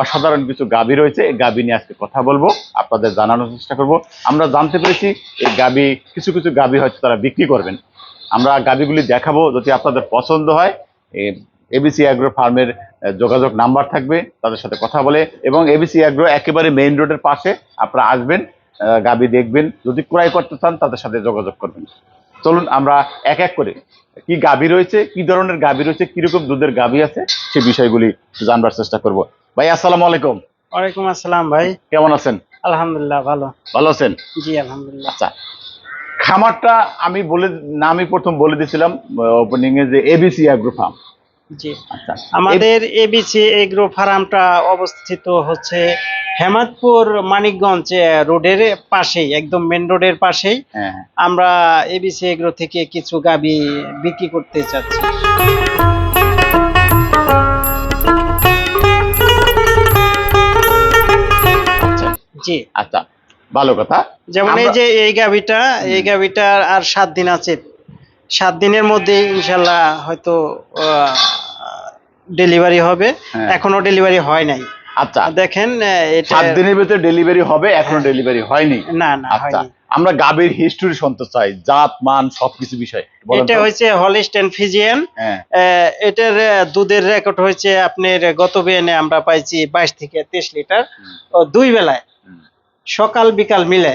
অসাধারণ কিছু গাভী রয়েছে, এই গাভী নিয়ে আজকে কথা বলবো, আপনাদের জানানোর চেষ্টা করব। আমরা জানতে পেরেছি এই গাভী কিছু কিছু গাভী হয়তো তারা বিক্রি করবেন। আমরা গাভীগুলি দেখাবো, যদি আপনাদের পছন্দ হয় এবিসি অ্যাগ্রো ফার্মের যোগাযোগ নাম্বার থাকবে, তাদের সাথে কথা বলে, এবং এবিসি অ্যাগ্রো একেবারে মেইন রোডের পাশে আপনারা আসবেন, গাভী দেখবেন, যদি ক্রয় করতে চান তাদের সাথে যোগাযোগ করবেন। চলুন আমরা এক এক করে কি গাভী রয়েছে, কি ধরনের গাভী রয়েছে, কিরকম দুধের গাভী আছে, সেই বিষয়গুলি জানবার চেষ্টা করব। ভাই আসসালামু আলাইকুম। ওয়ালাইকুম আসসালাম ভাই, কেমন আছেন? আলহামদুলিল্লাহ ভালো। ভালো আছেন? জি আলহামদুলিল্লাহ। আচ্ছা, খামারটা আমি প্রথম বলে দিয়েছিলাম ওপেনিং এ যে এবিসি অ্যাগ্রো ফার্ম। জি, আচ্ছা, আমাদের এবিসি এগ্রো ফার্মটা অবস্থিত হচ্ছে হেমাদপুর মানিকগঞ্জ রোডের পাশেই, একদম মেন রোডের পাশেই। হ্যাঁ, আমরা এবিসি এগ্রো থেকে কিছু গাভী বিক্রি করতে চাচ্ছি। জি আচ্ছা, ভালো কথা। যেমন এই যে এই গাভীটা আর 7 দিন আছে, 7 দিনের মধ্যে ইনশাল্লাহ হয়তো ডেলিভারি হবে। এখনো ডেলিভারি হয় নাই। আচ্ছা, দেখেন 7 দিনের ভিতরে ডেলিভারি হবে, এখনো ডেলিভারি হয়নি? না না, আচ্ছা, হয়নি। আমরা গাভীর হিস্টরি শুনতে চাই, জাত মান সবকিছু বিষয়। এটা হচ্ছে হলিস্টেইন ফ্রিজিয়ান। এটার দুধের রেকর্ড হয়েছে আপনার গত বিয়ানে আমরা পাইছি 22 থেকে 23 লিটার, দুই বেলায়, সকাল বিকাল মিলে।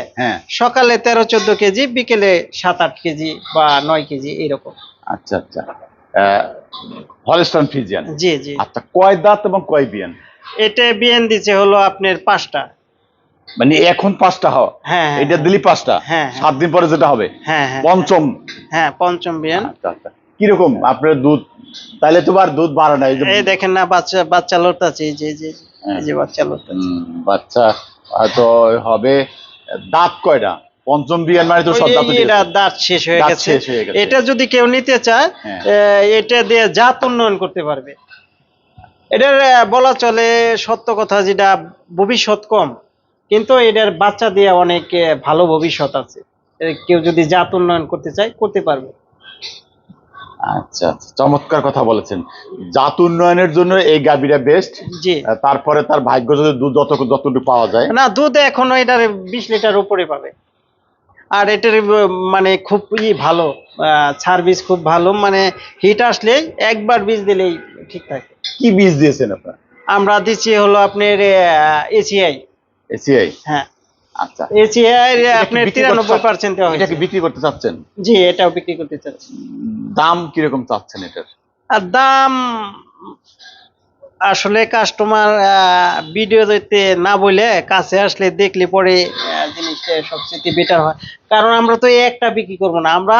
সকালে 13-14 কেজি, বিকেলে 7-8 কেজি বা 9 কেজি এরকম। আচ্ছা আচ্ছা, হলিস্টেইন ফ্রিজিয়ান। জি জি। আচ্ছা, কয় দাঁত এবং কয় বিয়ান? এটা বিয়ান দিচ্ছে হলো আপনার 5টা। মানে এখন 5টা হয়? হ্যাঁ, এটা দিলি 5টা। 7 দিন পরে যেটা হবে পঞ্চম। হ্যাঁ, পঞ্চম বিয়ান। আচ্ছা আচ্ছা, কিরকম আপনার দুধ? তাহলে তো আর দুধ বাড়ে না? এই দেখেন না, বাচ্চা লড়তাছে, এই যে বাচ্চা লড়তাছে। বাচ্চা হয়তো হবে। দাঁত কয়টা? পঞ্চম বিয়ান মানে তো সব দাঁত শেষ হয়ে গেছে। এটা যদি কেউ নিতে চায়, এটা দিয়ে জাত উন্নয়ন করতে পারবে। এটার বলা চলে সত্য কথা, যেটা ভবিষ্যৎ কম, কিন্তু এটার বাচ্চা দিয়ে অনেক ভালো ভবিষ্যৎ আছে। কেউ যদি জাত উন্নয়ন করতে চায়, করতে পারবে। আচ্ছা আচ্ছা, চমৎকার কথা বলেছেন। জাত উন্নয়নের জন্য এই গাভীটা বেস্ট। জি, তারপরে তার ভাগ্য যদি দুধ যতটুকু পাওয়া যায়। না, দুধ এখনো এটার 20 লিটার উপরে পাবে। আর এটার মানে খুব ভালো সার্ভিস, খুব ভালো। মানে হিট আসলে একবার বীজ দিলেই ঠিক থাকে। কি বীজ দিয়েছেন আপনারা? আমরা দিচ্ছি হলো আপনার এসিআই। এসিআই? হ্যাঁ। আচ্ছা, এসিআই আপনার 93% দেওয়া হয়েছে। এটা কি বিক্রি করতে চাচ্ছেন? জি, এটাও বিক্রি করতে চাচ্ছি। দাম কিরকম চাচ্ছেন এটার? আর দাম আসলে কাস্টমার ভিডিও দেখতে না বলে কাছে আসলে দেখলে পরে জিনিসটা সবচেয়ে বেটার হয়। কারণ আমরা তো একটা বিক্রি করব না, আমরা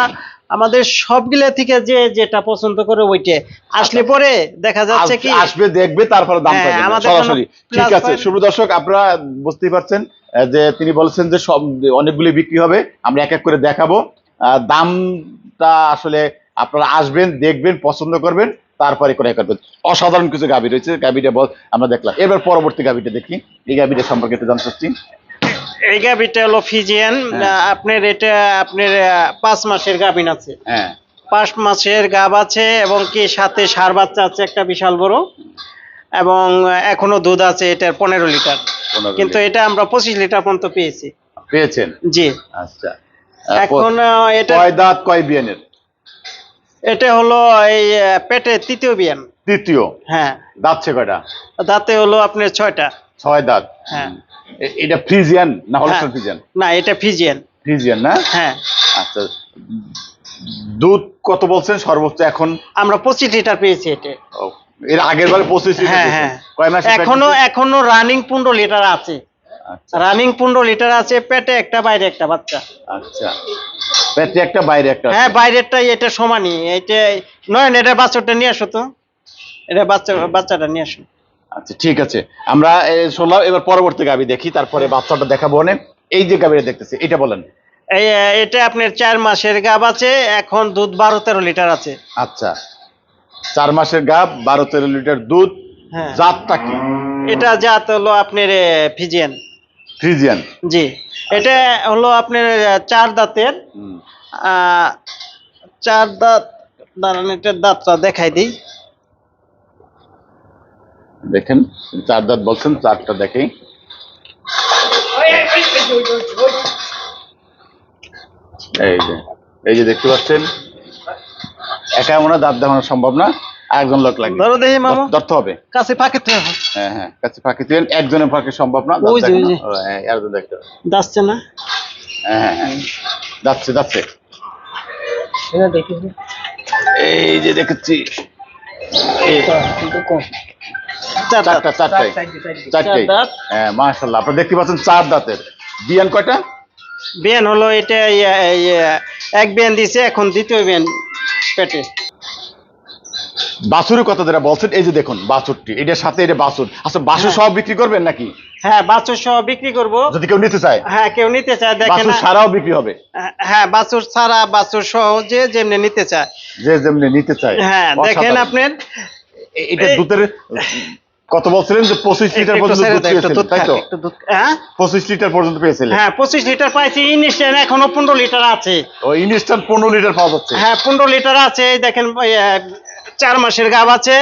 আমাদের সবগুলা থেকে যেটা পছন্দ করে ওইটা আসলে পরে দেখা যাচ্ছে কি আসবে, দেখবে, তারপরে দাম পাবেন সরাসরি। ঠিক আছে, শুভ দর্শক, আপনারা বুঝতেই পারছেন যে তিনি বলছেন যে সব অনেকগুলি বিক্রি হবে, আমরা এক এক করে দেখাবো। দামটা আসলে আপনারা আসবেন, দেখবেন, পছন্দ করবেন, তারপরে ক্রয় করবেন। অসাধারণ কিছু গাভী রয়েছে, গাভীটা আমরা দেখলাম। এবার পরবর্তী গাভীটা দেখি, এই গাভীটা সম্পর্কে একটু জানতে চাচ্ছি। এই গাভীটা হলো ফিজিয়ান। আপনার এটা আপনার 5 মাসের গাভীন আছে। 5 মাসের গাভ আছে, এবং কি সাথে ষাঁড় বাচ্চা আছে একটা বিশাল বড়, এবং এখনো দুধ আছে এটার 15 লিটার। কিন্তু এটা আমরা 25 লিটার পর্যন্ত পেয়েছেন। জি। আচ্ছা, এখন এটা কয় দাঁত কয় বিয়ানের? এটা হলো এই পেটে তৃতীয় বিয়ান। তৃতীয়? হ্যাঁ। দাঁতছে কয়টা? দাঁতে হলো আপনার 6টা। 6 দাঁত। হ্যাঁ। এটা ফ্রিজিয়ান না হলিস্টেইন ফ্রিজিয়ান? না, এটা ফ্রিজিয়ান। ফ্রিজিয়ান না? হ্যাঁ। আচ্ছা, দুধ কত বলছেন সর্বোচ্চ এখন? আমরা 25 লিটার পেয়েছি এটা। এর আগের বার 25 লিটার? হ্যাঁ। কয় মাস? এখনো রানিং 15 লিটার আছে। রানিং 15 লিটার আছে, পেটে একটা বাইরে একটা বাচ্চা। আচ্ছা, পেটে একটা বাইরে একটা? হ্যাঁ, বাইরেরটাই এটা সমানই। এটা নয়, এটা বাচ্চাটা নিয়ে আসো তো, এটা বাচ্চাটা নিয়ে আসো। আচ্ছা, ঠিক আছে, আমরা শুনলাম। এবার পরবর্তী গাভী দেখি, তারপরে বাচ্চাটা দেখাবো। এই যে গাভীটা দেখতেছি, এটা বলেন। এটা আপনার 4 মাসের গাভ আছে, এখন দুধ 12-13 লিটার আছে। আচ্ছা, 4 মাসের গাভ, 12-13 লিটার দুধ। জাতটা কি? এটা জাত হলো আপনার ফিজিয়ান। ফ্রিজিয়ান? জি। এটা হলো আপনার 4 দাঁতের। 4 দাঁত। দাঁড়ান, এটার দাঁতটা দেখাই দিই। দেখেন 4 দাঁত বলছেন, 4টা দেখেই। এই যে দেখতে পাচ্ছেন, একা মনে হয় দাঁত দেখানো সম্ভব না, আরেকজন লোক লাগবে। ধরো দেখি মামা, ধরতে হবে। কাছে ফাঁকে তো হ্যাঁ হ্যাঁ, কাছে ফাঁকি দিবেন, একজনের ফাঁকে সম্ভব না। ওই যে, ওই যে। একজন দেখতে হবে। যাচ্ছে না। হ্যাঁ হ্যাঁ হ্যাঁ, যাচ্ছে যাচ্ছে। এটা দেখি এই যে দেখেছি, চারটাই। হ্যাঁ মাশাআল্লাহ, আপনারা দেখতে পাচ্ছেন 4 দাঁতের। বিয়ান কয়টা? বিয়ান হলো এটা এক বিয়ান দিছে, এখন দ্বিতীয় বিয়ান পেটে। বাছুরের কথা যেটা বলছেন, এই যে দেখুন বাছুরটি, এটার সাথে এটা বাছুর। আচ্ছা বাছুর সব বিক্রি করবেন নাকি? হ্যাঁ, বাছুর সহ বিক্রি করব, যদি কেউ নিতে চায়। হ্যাঁ, কেউ নিতে চায় দেখেন। বাছুর সারাও বিক্রি হবে? হ্যাঁ, বাছুর ছাড়া, বাছুর সহ যে যেমনি নিতে চায়। যে যেমনি নিতে চায়। হ্যাঁ, দেখেন আপনার এটা দুধের কত বলছিলেন যে 25 লিটার পর্যন্ত দুধ পেয়েছিলেন, তাই তো? 25 লিটার পর্যন্ত পেয়েছিলেন? হ্যাঁ, 25 লিটার পাইছি। ইনস্ট্যান্ট এখনো 15 লিটার আছে। ও ইনস্ট্যান্ট 15 লিটার পাওয়া যাচ্ছে? হ্যাঁ, 15 লিটার আছে। এই দেখেন 4 মাসের গাব আছে,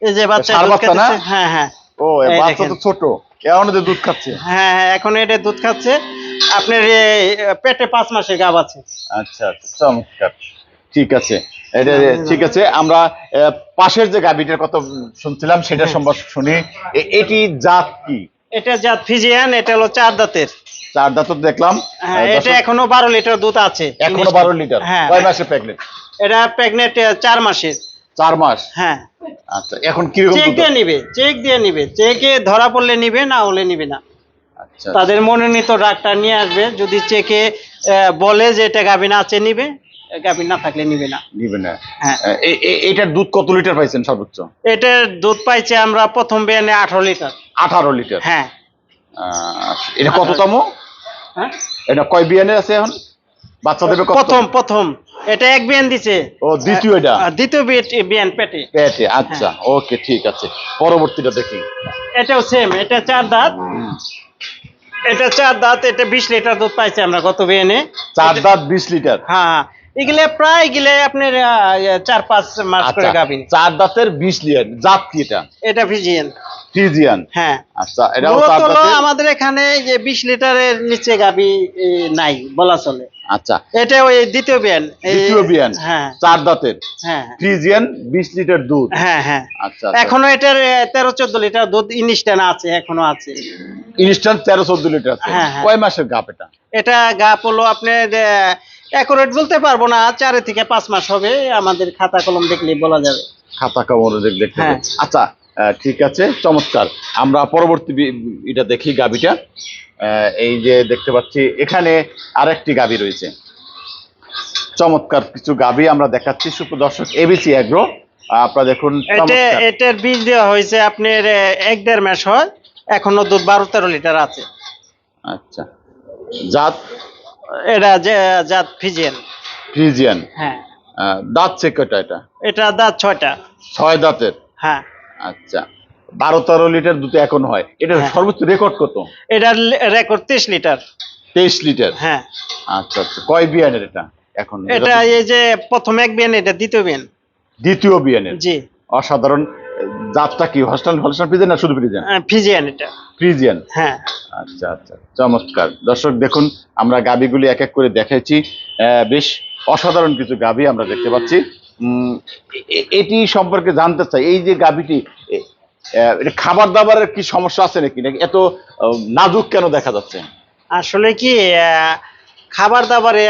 এই যে বাচ্চা ষাঁড় দুধ বাচ্চা না? খাচ্ছে। হ্যাঁ হ্যাঁ। ও এই বাচ্চা দেখেন। তো ছোট, এখনো তো দুধ খাচ্ছে? হ্যাঁ হ্যাঁ, এখন এটা দুধ খাচ্ছে। আপনার পেটে 5 মাসের গাব আছে। আচ্ছা আচ্ছা, চমৎকার। ঠিক আছে, এটা ঠিক আছে। আমরা পাশের যে গাভীটার কথা শুনছিলাম সেটা সম্পর্কে শুনি। এটি জাত কি? এটা জাত ফিজিয়ান, এটা হলো 4 দাঁতের। 4 দাঁত তো দেখলাম। হ্যাঁ, এটা এখনো 12 লিটার দুধ আছে। এখনো 12 লিটার? হ্যাঁ। কয় মাসে প্রেগনেন্ট? এটা প্রেগনেন্ট 4 মাসের। 4 মাস? হ্যাঁ। আচ্ছা, এখন কি রকম চেক দুধ? দিয়ে নিবে, চেক দিয়ে নিবে। চেকে ধরা পড়লে নিবে, না হলে নিবে না। আচ্ছা, তাদের মনোনীত ডাক্তার নিয়ে আসবে। যদি চেকে বলে যে এটা গাভীন আছে, নিবে। গাভীন না থাকলে নিবে না। নিবে না। হ্যাঁ। এটার দুধ কত লিটার পাইছেন সর্বোচ্চ? এটার দুধ পাইছে আমরা প্রথম বিয়ানে 18 লিটার। 18 লিটার? হ্যাঁ। এটা কততম? হ্যাঁ, এটা কয় বিয়ানে আছে এখন? বাচ্চা দেবে কত? প্রথম এটা এক বিয়ান দিছে। ও দ্বিতীয়? এটা দ্বিতীয় বিয়ান পেটে। পেটে? আচ্ছা, ওকে, ঠিক আছে। পরবর্তীটা দেখি। এটাও সেম, এটা 4 দাঁত। এটা 4 দাঁত, এটা 20 লিটার দুধ পাইছে আমরা গত বিয়ানে। 4 দাঁত 20 লিটার? হ্যাঁ, এগুলো প্রায় গেলে আপনার 4-5 মাস করে গাভীন। 4 দাঁতের 20 লিটার। জাত কি এটা? এটা ফিজিয়ান। ফ্রিজিয়ান? হ্যাঁ। আচ্ছা, এটাও 4 মূলত দাঁতের? আমাদের এখানে যে 20 লিটারের নিচে গাভী নাই বলা চলে। আচ্ছা, এটা ওই দ্বিতীয় বিয়ান। দ্বিতীয় বিয়ান? হ্যাঁ। 4 দাঁতের? হ্যাঁ। ফ্রিজিয়ান 20 লিটার দুধ? হ্যাঁ হ্যাঁ। আচ্ছা, এখনো এটার 13-14 লিটার দুধ ইনস্ট্যান্ট আছে, এখনো আছে। ইনস্ট্যান্ট 13-14 লিটার আছে? হ্যাঁ, হ্যাঁ। কয় মাসের গাপ এটা? এটা গাপ হলো আপনার অ্যাকুরেট বলতে পারবো না, 4 থেকে 5 মাস হবে। আমাদের খাতা কলম দেখলে বলা যাবে। খাতা কলম দেখতে হবে। হ্যাঁ। আচ্ছা, ঠিক আছে, চমৎকার। আমরা পরবর্তী এটা দেখি গাভীটা। এই যে দেখতে পাচ্ছি এখানে আরেকটি গাভী রয়েছে। চমৎকার কিছু গাভী আমরা দেখাচ্ছি সুপ্রদর্শক এবিসি এগ্রো। আপনারা দেখুন, এটার বীজ দেওয়া হয়েছে আপনার 1-1.5 মাস হয়, এখনো দুধ 12-13 লিটার আছে। আচ্ছা, জাত? এটা জাত ফিজিয়ান। ফ্রিজিয়ান? হ্যাঁ। দাঁত চেক কয়টা এটা? এটা দাঁত 6টা। 6 দাঁতের? হ্যাঁ। আচ্ছা, 12-13 লিটার দুধ এখন হয়। এটা সর্বোচ্চ রেকর্ড কত? এটার রেকর্ড 23 লিটার। 23 লিটার? হ্যাঁ। আচ্ছা আচ্ছা, কয় বিয়ানের এটা এখন? এটা এই যে প্রথম এক বিয়ান, এটা দ্বিতীয় বিয়ান। দ্বিতীয় বিয়ানের? জি। অসাধারণ। জাতটা কি হলস্টাইন ফ্রিজিয়ান না শুধু ফ্রিজিয়ান? ফিজিয়ান এটা। ফ্রিজিয়ান? হ্যাঁ। আচ্ছা আচ্ছা, চমৎকার। দর্শক দেখুন, আমরা গাভীগুলি এক এক করে দেখাইছি। বেশ অসাধারণ কিছু গাভী আমরা দেখতে পাচ্ছি। এটি সম্পর্কে জানতে চাই, এই যে গাভীটি, এটা খাবার দাবারের কি সমস্যা আছে নাকি এত নাজুক কেন দেখা যাচ্ছে? আসলে কি খাবার দাবারে